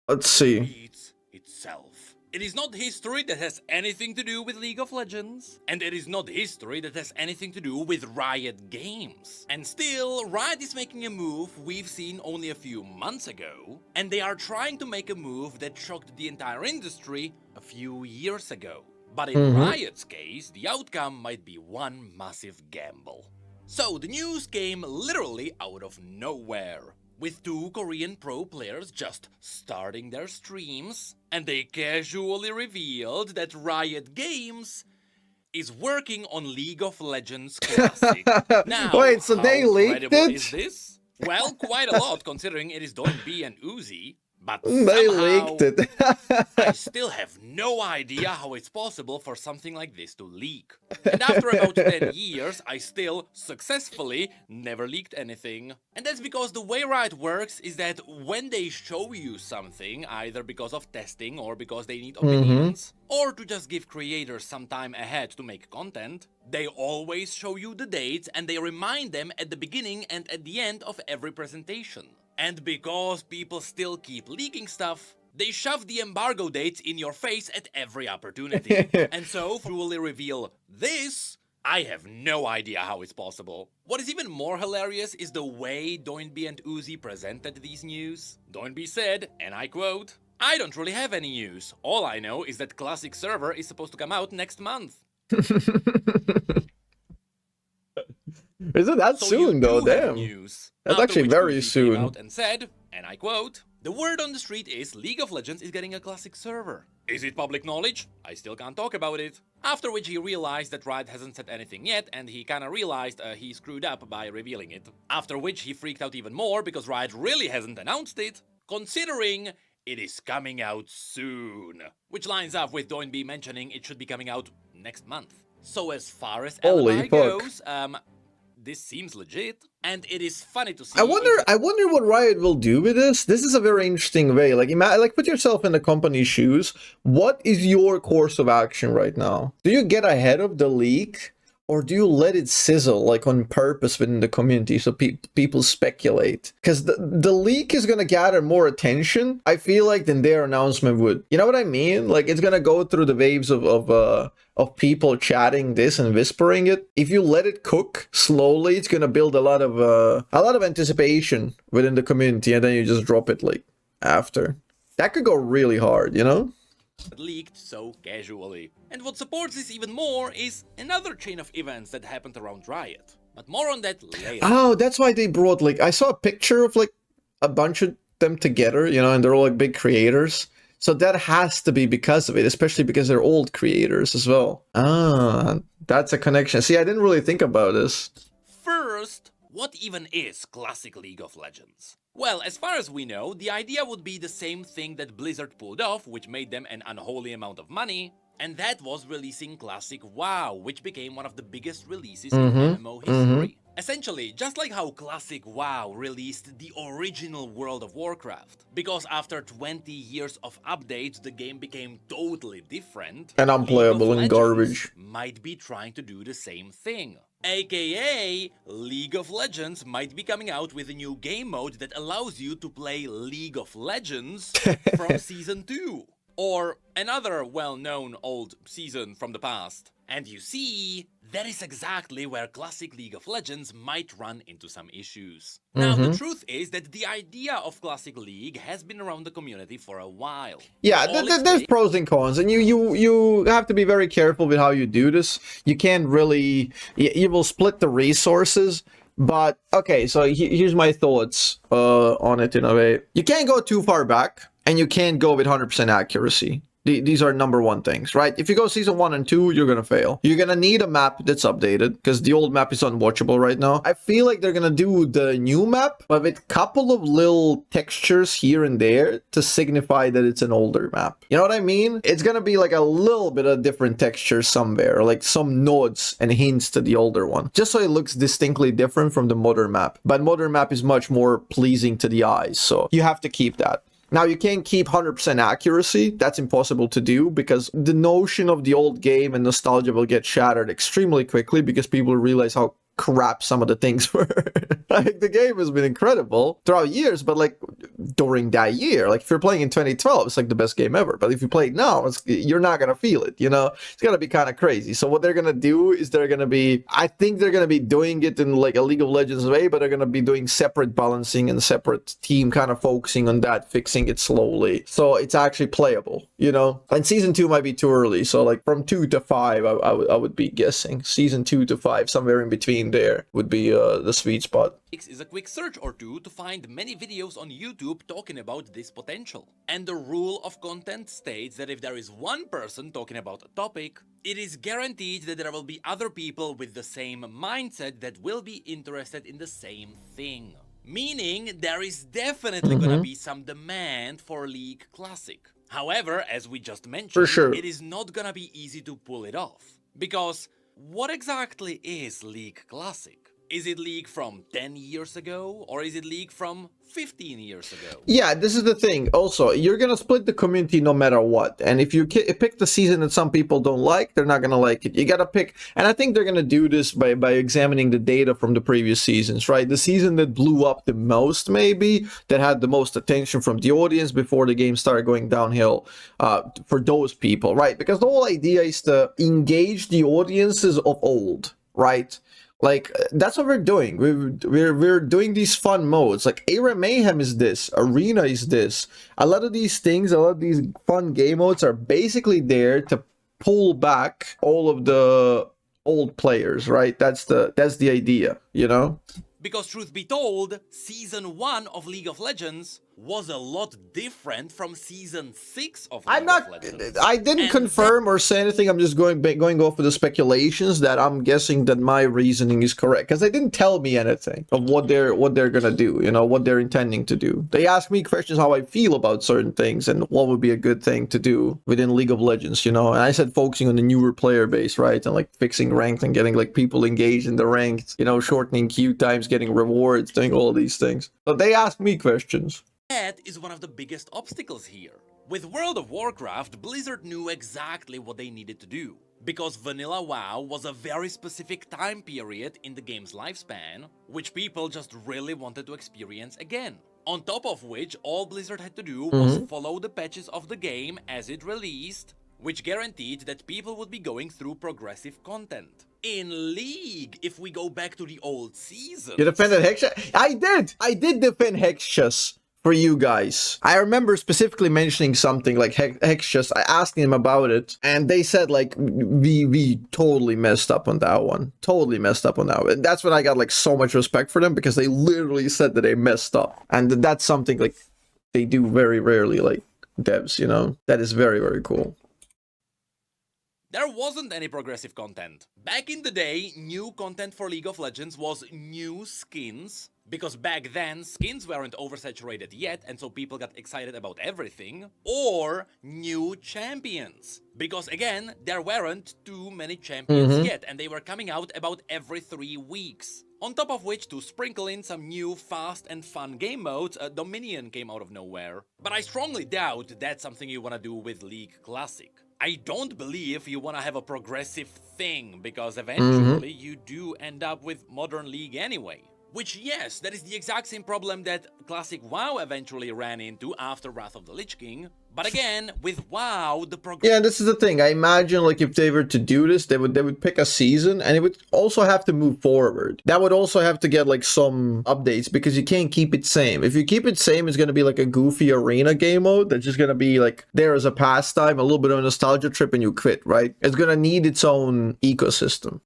Let's see. repeats itself. It is not history that has anything to do with League of Legends, and it is not history that has anything to do with Riot Games. And still, Riot is making a move we've seen only a few months ago, and they are trying to make a move that shocked the entire industry a few years ago. But in Riot's case, the outcome might be one massive gamble. So the news came literally out of nowhere, with 2 Korean pro players just starting their streams, and they casually revealed that Riot Games is working on League of Legends Classic. Now, Wait, so how they leaked credible it? is this? Well, quite a lot considering it is Doinb and Uzi. But They somehow, leaked it. I still have no idea how it's possible for something like this to leak. And after about 10 years, I still successfully never leaked anything. And that's because the way Riot works is that when they show you something, either because of testing or because they need opinions, or to just give creators some time ahead to make content, they always show you the dates and they remind them at the beginning and at the end of every presentation. And because people still keep leaking stuff, they shove the embargo dates in your face at every opportunity. And so, to fully reveal this, I have no idea how it's possible. What is even more hilarious is the way Doinb and Uzi presented these news. Doinb said, and I quote, "I don't really have any news. All I know is that Classic server is supposed to come out next month." Isn't that So soon you though? do have Damn. news. That's After actually which very Uzi soon. came out and said, and I quote, "The word on the street is League of Legends is getting a Classic server. Is it public knowledge? I still can't talk about it." After which he realized that Riot hasn't said anything yet, and he kinda realized he screwed up by revealing it. After which he freaked out even more because Riot really hasn't announced it, considering it is coming out soon. Which lines up with Doinb mentioning it should be coming out next month. So as far as Holy Alibi fuck. goes, this seems legit, and it is funny to see. I wonder what Riot will do with this. This is a very interesting way. Like put yourself in the company's shoes. What is your course of action right now? Do you get ahead of the leak? Or do you let it sizzle, like, on purpose within the community so people speculate? Because the leak is going to gather more attention, I feel like, than their announcement would. You know what I mean? Like, it's going to go through the waves of people chatting this and whispering it. If you let it cook slowly, it's going to build a lot of anticipation within the community, and then you just drop it, like, after. That could go really hard, you know? Leaked so casually. And what supports this even more is another chain of events that happened around Riot. But more on that later. Oh, that's why they brought, like, I saw a picture of, like, a bunch of them together, you know, and they're all, like, big creators. So that has to be because of it, especially because they're old creators as well. Ah, that's a connection. See, I didn't really think about this. First, what even is Classic League of Legends? Well, as far as we know, the idea would be the same thing that Blizzard pulled off, which made them an unholy amount of money, and that was releasing Classic WoW, which became one of the biggest releases in MMO history. Essentially, just like how Classic WoW released the original World of Warcraft. Because after 20 years of updates, the game became totally different. And unplayable and League of garbage. Legends might be trying to do the same thing. AKA, League of Legends might be coming out with a new game mode that allows you to play League of Legends from Season 2. Or another well-known old season from the past. And you see, that is exactly where Classic League of Legends might run into some issues. Now, the truth is that the idea of Classic League has been around the community for a while. Yeah, there's pros and cons, and you have to be very careful with how you do this. You can't really... You will split the resources, but... Okay, so here's my thoughts on it in a way. You can't go too far back, and you can't go with 100% accuracy. These are number one things, right? If you go season 1 and 2, you're gonna fail. You're gonna need a map that's updated, because the old map is unwatchable right now. I feel like they're gonna do the new map, but with a couple of little textures here and there to signify that it's an older map. You know what I mean? It's gonna be like a little bit of different texture somewhere, like some nods and hints to the older one, just so it looks distinctly different from the modern map. But modern map is much more pleasing to the eyes, so you have to keep that. Now, you can't keep 100% accuracy. That's impossible to do because the notion of the old game and nostalgia will get shattered extremely quickly because people realize how crap some of the things were. Like, the game has been incredible throughout years, but like during that year, like if you're playing in 2012, it's like the best game ever. But if you play it now, you're not gonna feel it, you know? It's gonna be kind of crazy. So what they're gonna do is I think they're gonna be doing it in like a League of Legends way, but they're gonna be doing separate balancing and separate team, kind of focusing on that, fixing it slowly, so it's actually playable, you know? And season 2 might be too early, so like from 2 to 5, I would be guessing season 2 to 5, somewhere in between there would be the sweet spot. Is a quick search or two to find many videos on YouTube talking about this potential. And the rule of content states that if there is one person talking about a topic, it is guaranteed that there will be other people with the same mindset that will be interested in the same thing. Meaning there is definitely gonna be some demand for League Classic. However, as we just mentioned, For sure. it is not gonna be easy to pull it off. Because what exactly is League Classic? Is it League from 10 years ago, or is it League from 15 years ago? Yeah, this is the thing. Also, you're gonna split the community no matter what. And if you pick the season that some people don't like, they're not gonna like it. You gotta pick, and I think they're gonna do this by examining the data from the previous seasons, right? The season that blew up the most, maybe, that had the most attention from the audience before the game started going downhill, for those people, right? Because the whole idea is to engage the audiences of old, right? Like, that's what we're doing. We're doing these fun modes. Like, Era Mayhem is this, Arena is this. A lot of these things, a lot of these fun game modes are basically there to pull back all of the old players, right? That's the idea, you know? Because truth be told, Season 1 of League of Legends was a lot different from Season 6 of League of Legends. I didn't confirm or say anything. I'm just going off of the speculations that I'm guessing that my reasoning is correct. Because they didn't tell me anything of what they're gonna do, you know, what they're intending to do. They asked me questions how I feel about certain things and what would be a good thing to do within League of Legends, you know. And I said focusing on the newer player base, right? And like fixing ranked and getting like people engaged in the ranked, you know, shortening queue times, getting rewards, doing all these things. So they asked me questions. That is one of the biggest obstacles here. With World of Warcraft, Blizzard knew exactly what they needed to do. Because Vanilla WoW was a very specific time period in the game's lifespan, which people just really wanted to experience again. On top of which, all Blizzard had to do was follow the patches of the game as it released, which guaranteed that people would be going through progressive content. In League, if we go back to the old seasons... You defended Hexus? I did defend Hexus for you guys. I remember specifically mentioning something like Hexus. I asked him about it, and they said like we totally messed up on that one. Totally messed up on that one. And that's when I got like so much respect for them, because they literally said that they messed up, and that's something like they do very rarely, like devs, you know. That is very, very cool. There wasn't any progressive content. Back in the day, new content for League of Legends was new skins, because back then skins weren't oversaturated yet, and so people got excited about everything, or new champions, because again, there weren't too many champions yet, and they were coming out about every 3 weeks. On top of which, to sprinkle in some new fast and fun game modes, Dominion came out of nowhere. But I strongly doubt that's something you wanna do with League Classic. I don't believe you want to have a progressive thing, because eventually you do end up with Modern League anyway. Which, yes, that is the exact same problem that Classic WoW eventually ran into after Wrath of the Lich King. But again, with WoW, the Yeah, this is the thing. I imagine like if they were to do this, they would pick a season, and it would also have to move forward. That would also have to get like some updates, because you can't keep it same. If you keep it same, it's going to be like a goofy arena game mode that's just going to be like there as a pastime, a little bit of a nostalgia trip, and you quit, right? It's going to need its own ecosystem.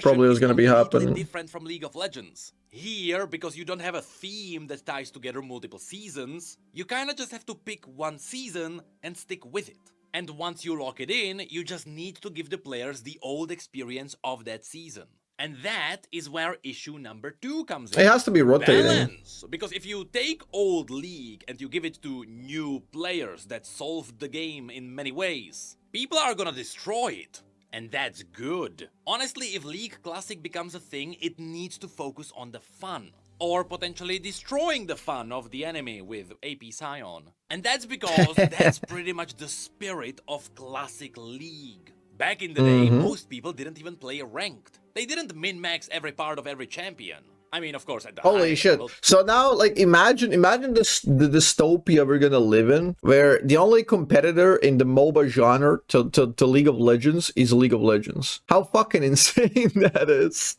Probably was going to be happening. Different from League of Legends. Here, because you don't have a theme that ties together multiple seasons, you kinda just have to pick one season and stick with it. And once you lock it in, you just need to give the players the old experience of that season. And that is where issue number 2 comes in. It has to be rotating. Balance. Because if you take old League and you give it to new players that solved the game in many ways, people are gonna destroy it. And that's good. Honestly, if League Classic becomes a thing, it needs to focus on the fun. Or potentially destroying the fun of the enemy with AP Scion. And that's because that's pretty much the spirit of Classic League. Back in the day, most people didn't even play ranked. They didn't min-max every part of every champion. I mean, of course, at the Holy highest shit. level. So now, like, imagine this, the dystopia we're gonna live in, where the only competitor in the MOBA genre to League of Legends is League of Legends. How fucking insane that is.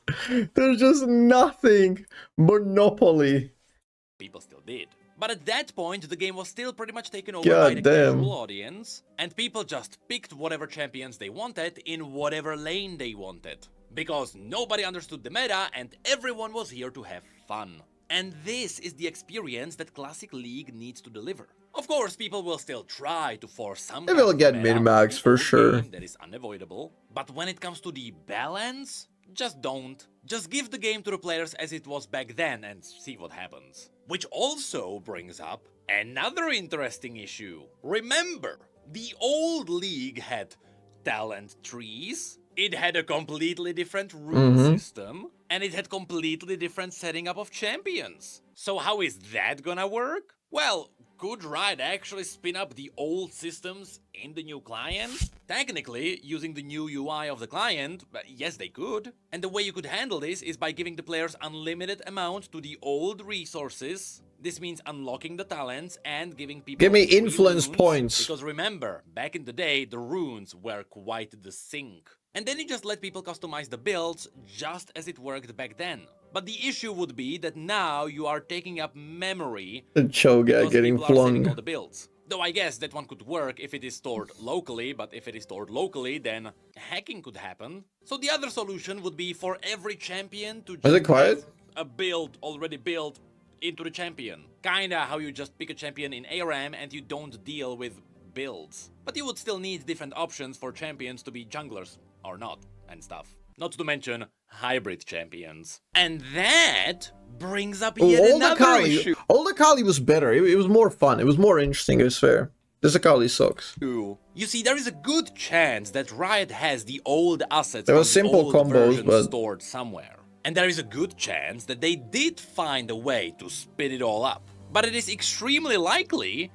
There's just nothing. Monopoly. People still did. But at that point, the game was still pretty much taken over God by the damn. casual audience, and people just picked whatever champions they wanted in whatever lane they wanted. Because nobody understood the meta and everyone was here to have fun. And this is the experience that Classic League needs to deliver. Of course, people will still try to force some They kind will of get meta min-max on the for old sure. game. That is unavoidable. But when it comes to the balance, just don't. Just give the game to the players as it was back then and see what happens. Which also brings up another interesting issue. Remember, the old league had talent trees, it had a completely different rune system, and it had completely different setting up of champions. So how is that gonna work? Well, could Riot actually spin up the old systems in the new client? Technically, using the new UI of the client, yes they could. And the way you could handle this is by giving the players unlimited amount to the old resources. This means unlocking the talents and giving people Give me free influence runes, points. Because remember, back in the day, the runes were quite the sink. And then you just let people customize the builds just as it worked back then. But the issue would be that now you are taking up memory The Choga because getting people are saving all flung. the builds. Though I guess that one could work if it is stored locally, but if it is stored locally, then hacking could happen. So the other solution would be for every champion to Is just it quiet? have a build already built into the champion. Kinda how you just pick a champion in ARAM and you don't deal with builds. But you would still need different options for champions to be junglers or not and stuff. Not to mention hybrid champions. And that brings up yet Old another Akali. issue. Old Akali was better. It was more fun. It was more interesting. It was fair. This Akali sucks. You see, there is a good chance that Riot has the old assets There from was the simple old combos, version but- stored somewhere. And there is a good chance that they did find a way to spin it all up. But it is extremely likely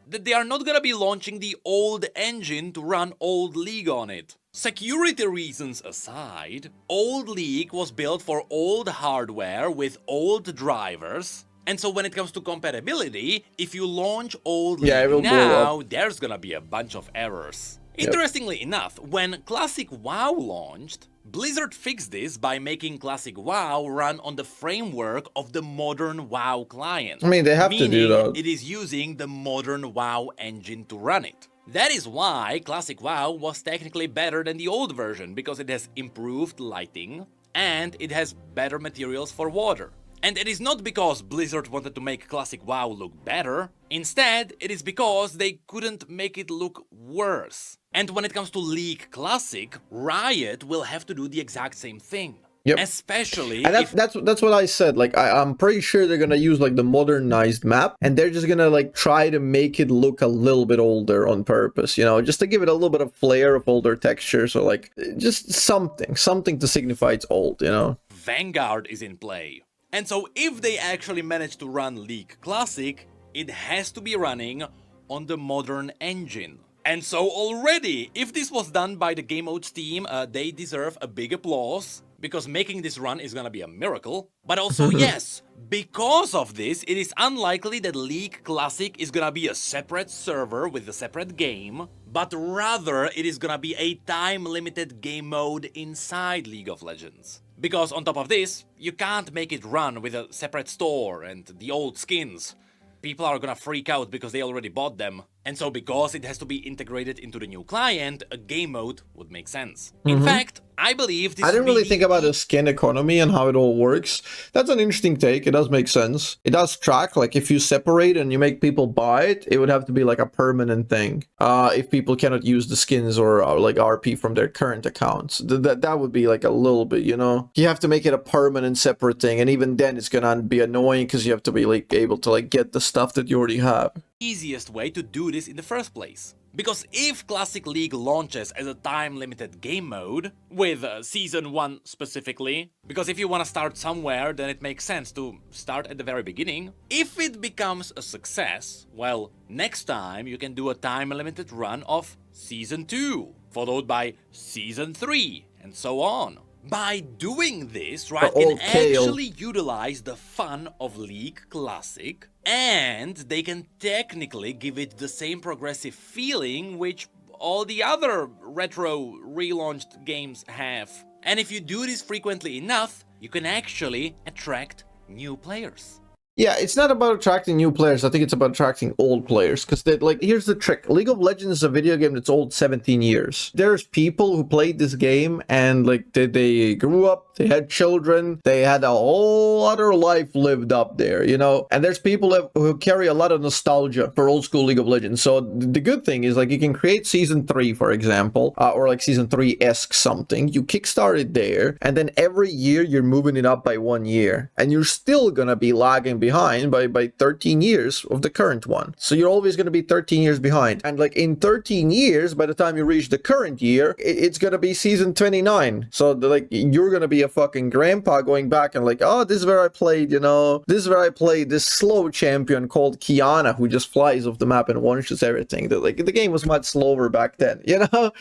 that they are not gonna be launching the old engine to run Old League on it. Security reasons aside, Old League was built for old hardware with old drivers, and so when it comes to compatibility, if you launch Old League Yeah, it will blow now, there's gonna be a bunch of errors. Yep. Interestingly enough, when Classic WoW launched, Blizzard fixed this by making Classic WoW run on the framework of the modern WoW client. I mean, they have to do Meaning that. it is using the modern WoW engine to run it. That is why Classic WoW was technically better than the old version, because it has improved lighting and it has better materials for water. And it is not because Blizzard wanted to make Classic WoW look better, instead it is because they couldn't make it look worse. And when it comes to League Classic, Riot will have to do the exact same thing. Yep. Especially And if that's what I said. Like I'm pretty sure they're gonna use like the modernized map, and they're just gonna like try to make it look a little bit older on purpose, you know, just to give it a little bit of flair of older textures, or like just something to signify it's old, you know. Vanguard is in play. And so if they actually manage to run League Classic, it has to be running on the modern engine. And so already, if this was done by the Game Modes team, they deserve a big applause, because making this run is gonna be a miracle. But also, yes, because of this, it is unlikely that League Classic is gonna be a separate server with a separate game, but rather it is gonna be a time-limited game mode inside League of Legends. Because on top of this, you can't make it run with a separate store and the old skins. People are gonna freak out because they already bought them. And so because it has to be integrated into the new client, a game mode would make sense. In fact, I believe this I didn't would be really the think about the skin economy and how it all works. That's an interesting take. It does make sense. It does track, like if you separate and you make people buy it, it would have to be like a permanent thing. If people cannot use the skins or like RP from their current accounts, that would be like a little bit, you know. You have to make it a permanent separate thing, and even then it's gonna be annoying because you have to be like able to like get the stuff that you already have. easiest way to do this in the first place. Because if Classic League launches as a time-limited game mode, with Season 1 specifically, because if you want to start somewhere, then it makes sense to start at the very beginning. If it becomes a success, well, next time you can do a time-limited run of Season 2, followed by Season 3, and so on. By doing this, Riot old can Kale. actually utilize the fun of League Classic, and they can technically give it the same progressive feeling which all the other retro relaunched games have. And if you do this frequently enough, you can actually attract new players. Yeah, it's not about attracting new players. I think it's about attracting old players. Because, like, here's the trick. League of Legends is a video game that's old 17 years. There's people who played this game and, like, they grew up, they had children, they had a whole other life lived up there, you know? And there's people who carry a lot of nostalgia for old school League of Legends. So the good thing is, like, you can create Season 3, for example, or, like, Season 3-esque something. You kickstart it there, and then every year you're moving it up by 1 year. And you're still gonna be lagging behind by 13 years of the current one. So you're always going to be 13 years behind. And like in 13 years, by the time you reach the current year, it's going to be season 29. So like you're going to be a fucking grandpa going back and like, oh, this is where I played, you know, this is where I played this slow champion called Kiana who just flies off the map and one-shots everything. Like the game was much slower back then, you know?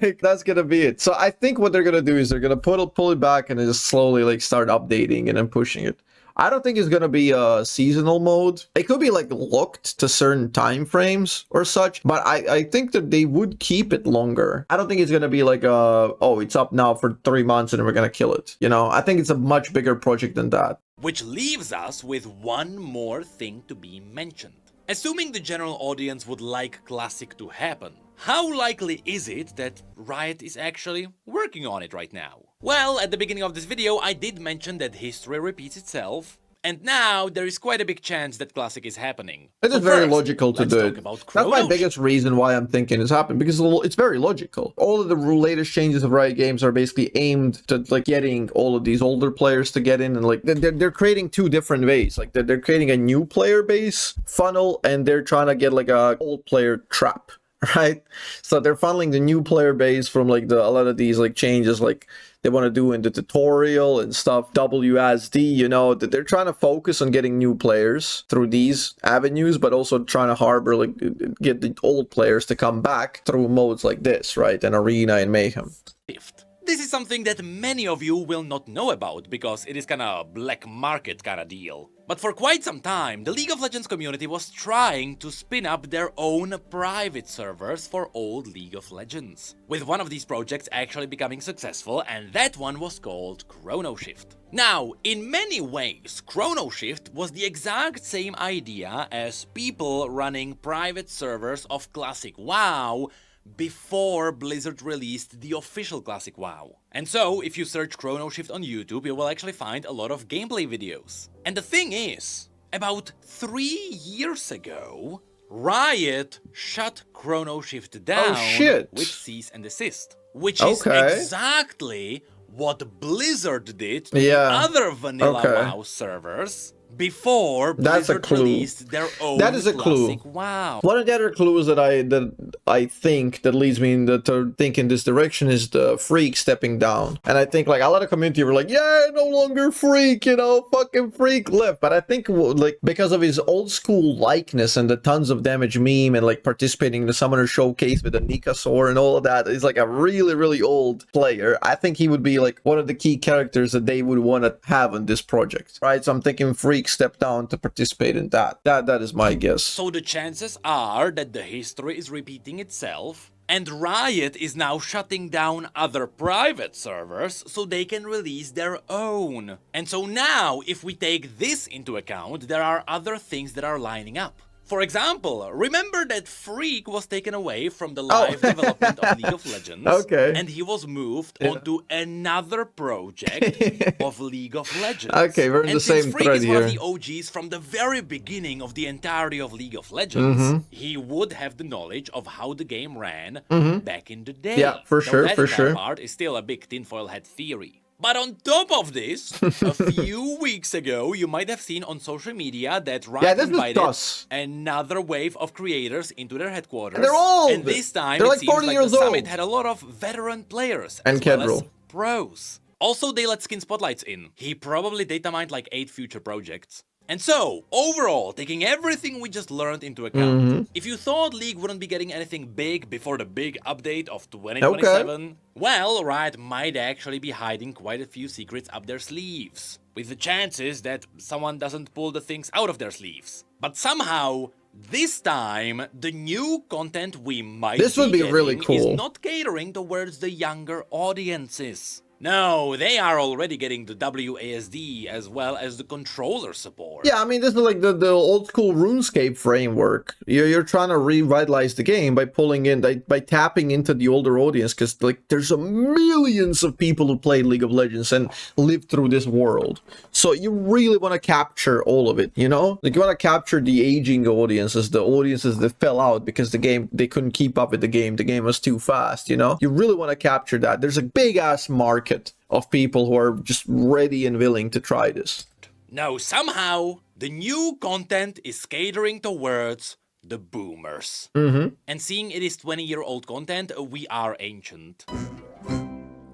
Like, that's going to be it. So I think what they're going to do is they're going to pull it back and then just slowly like start updating and then pushing it. I don't think it's going to be a seasonal mode. It could be like locked to certain time frames or such, but I think that they would keep it longer. I don't think it's going to be like, oh, it's up now for 3 months and then we're going to kill it. You know, I think it's a much bigger project than that. Which leaves us with one more thing to be mentioned. Assuming the general audience would like Classic to happen, how likely is it that Riot is actually working on it right now? Well, at the beginning of this video I did mention that history repeats itself, and now there is quite a big chance that Classic is happening. It is very logical to do it. That's my biggest reason why I'm thinking it's happening, because it's very logical. All of the latest changes of Riot Games are basically aimed to like getting all of these older players to get in, and like they're creating two different ways. Like they're creating a new player base funnel, and they're trying to get like a old player trap. Right, so they're funneling the new player base from like a lot of these like changes like they want to do in the tutorial and stuff, WASD, you know, that they're trying to focus on getting new players through these avenues, but also trying to harbor like get the old players to come back through modes like this, right, and Arena and Mayhem. This is something that many of you will not know about, because it is kinda black market kinda deal. But for quite some time, the League of Legends community was trying to spin up their own private servers for old League of Legends, with one of these projects actually becoming successful, and that one was called ChronoShift. Now, in many ways, ChronoShift was the exact same idea as people running private servers of Classic WoW before Blizzard released the official Classic WoW. And so, if you search ChronoShift on YouTube, you will actually find a lot of gameplay videos. And the thing is, about 3 years ago, Riot shut ChronoShift down with cease and desist. Which is exactly what Blizzard did to other vanilla WoW servers before Blizzard released their own Classic WoW. One of the other clues that I think that leads me to think in this direction is the Freak stepping down. And I think like a lot of community were like, yeah, no longer Freak, you know, fucking Freak left. But I think like because of his old school likeness and the tons of damage meme and like participating in the Summoner Showcase with the Nikasaur and all of that, he's like a really, really old player. I think he would be like one of the key characters that they would want to have on this project, right? So I'm thinking Freak step down to participate in that. That is my guess. So the chances are that the history is repeating itself, and Riot is now shutting down other private servers so they can release their own. And so now, if we take this into account, there are other things that are lining up. For example, remember that Freak was taken away from the live development of League of Legends, and he was moved onto another project of League of Legends. Okay, we're in the same thread here. And since Freak is one of the OGs from the very beginning of the entirety of League of Legends, he would have the knowledge of how the game ran back in the day. Yeah, for sure, for sure. That part is still a big tinfoil hat theory. But on top of this, a few weeks ago, you might have seen on social media that Riot invited another wave of creators into their headquarters. And they're old! And this time, they're it like seems 40 like years the old. summit had a lot of veteran players, and as well as pros. Also, they let Skin Spotlights in. He probably data mined like 8 future projects. And so, overall, taking everything we just learned into account, if you thought League wouldn't be getting anything big before the big update of 2027, well, Riot might actually be hiding quite a few secrets up their sleeves, with the chances that someone doesn't pull the things out of their sleeves. But somehow, this time, the new content we might be really cool. is not catering towards the younger audiences. No, they are already getting the WASD as well as the controller support. Yeah, I mean, this is like the old school RuneScape framework. You're trying to revitalize the game by pulling in, by tapping into the older audience, because like there's millions of people who play League of Legends and live through this world. So you really want to capture all of it, you know? Like you want to capture the aging audiences, the audiences that fell out because they couldn't keep up with the game. The game was too fast, you know? You really want to capture that. There's a big ass market of people who are just ready and willing to try this. Now, somehow, the new content is catering towards the boomers. And seeing it is 20-year-old content, we are ancient.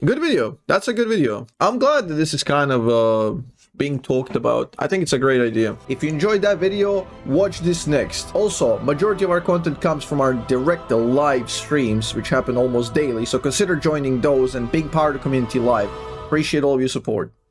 Good video. That's a good video. I'm glad that this is kind of being talked about. I think it's a great idea. If you enjoyed that video, watch this next. Also, majority of our content comes from our direct live streams, which happen almost daily, so consider joining those and being part of the community live. Appreciate all of your support.